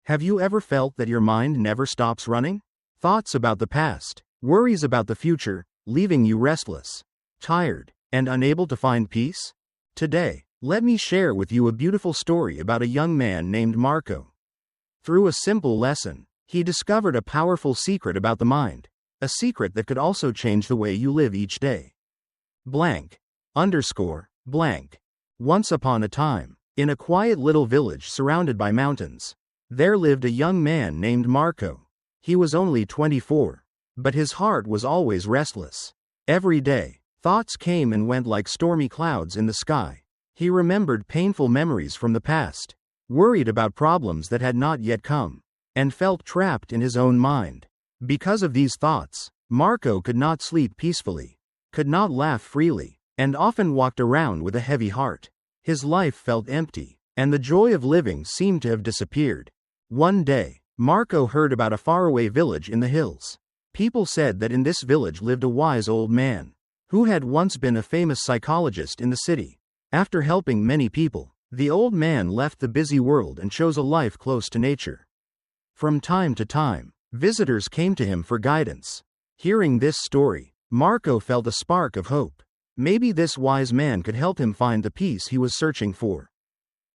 Have you ever felt that your mind never stops running? Thoughts about the past, worries about the future, leaving you restless, tired, and unable to find peace? Today, let me share with you a beautiful story about a young man named Marco. Through a simple lesson, he discovered a powerful secret about the mind, a secret that could also change the way you live each day. Blank. Underscore. Blank. Once upon a time, in a quiet little village surrounded by mountains, there lived a young man named Marco. He was only 24, but his heart was always restless. Every day, thoughts came and went like stormy clouds in the sky. He remembered painful memories from the past, worried about problems that had not yet come, and felt trapped in his own mind. Because of these thoughts, Marco could not sleep peacefully, could not laugh freely, and often walked around with a heavy heart. His life felt empty, and the joy of living seemed to have disappeared. One day, Marco heard about a faraway village in the hills. People said that in this village lived a wise old man, who had once been a famous psychologist in the city. After helping many people, the old man left the busy world and chose a life close to nature. From time to time, visitors came to him for guidance. Hearing this story, Marco felt a spark of hope. Maybe this wise man could help him find the peace he was searching for.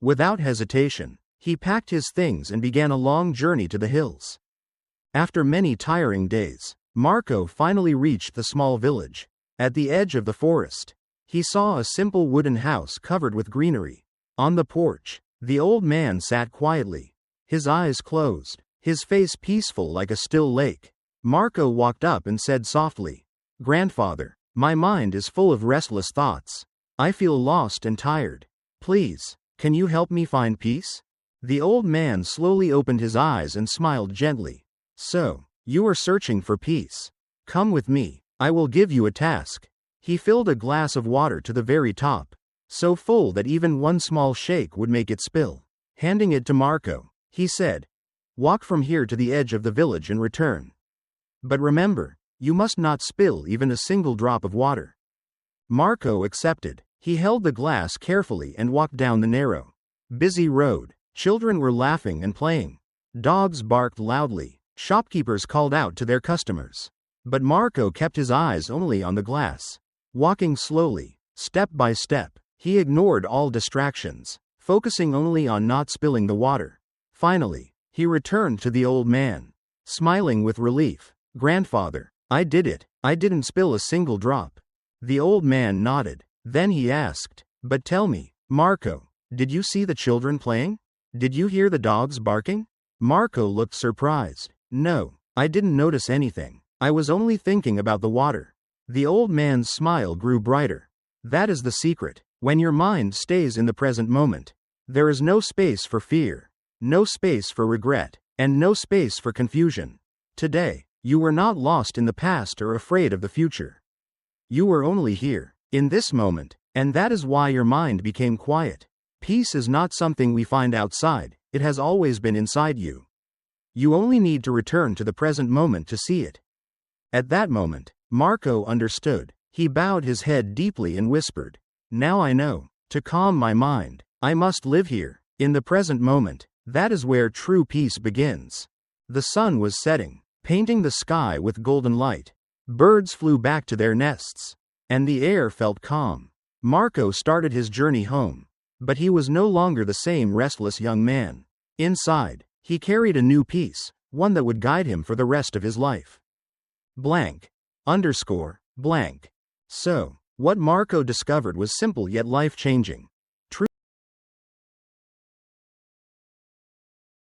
Without hesitation, he packed his things and began a long journey to the hills. After many tiring days, Marco finally reached the small village. At the edge of the forest, he saw a simple wooden house covered with greenery. On the porch, the old man sat quietly, his eyes closed, his face peaceful like a still lake. Marco walked up and said softly, "Grandfather, my mind is full of restless thoughts. I feel lost and tired. Please, can you help me find peace?" The old man slowly opened his eyes and smiled gently. "So, you are searching for peace. Come with me, I will give you a task." He filled a glass of water to the very top, so full that even one small shake would make it spill. Handing it to Marco, he said, "Walk from here to the edge of the village and return. But remember, you must not spill even a single drop of water." Marco accepted. He held the glass carefully and walked down the narrow, busy road. Children were laughing and playing. Dogs barked loudly. Shopkeepers called out to their customers. But Marco kept his eyes only on the glass. Walking slowly, step by step, he ignored all distractions, focusing only on not spilling the water. Finally, he returned to the old man, smiling with relief. "Grandfather, I did it. I didn't spill a single drop." The old man nodded. Then he asked, "But tell me, Marco, did you see the children playing? Did you hear the dogs barking?" Marco looked surprised. "No, I didn't notice anything. I was only thinking about the water." The old man's smile grew brighter. "That is the secret. When your mind stays in the present moment, there is no space for fear, no space for regret, and no space for confusion. Today, you were not lost in the past or afraid of the future. You were only here, in this moment, and that is why your mind became quiet. Peace is not something we find outside, it has always been inside you. You only need to return to the present moment to see it." At that moment, Marco understood. He bowed his head deeply and whispered, "Now I know. To calm my mind, I must live here, in the present moment. That is where true peace begins." The sun was setting, painting the sky with golden light. Birds flew back to their nests, and the air felt calm. Marco started his journey home, but he was no longer the same restless young man. Inside, he carried a new peace, one that would guide him for the rest of his life. Blank. Underscore. Blank. So, what Marco discovered was simple yet life-changing.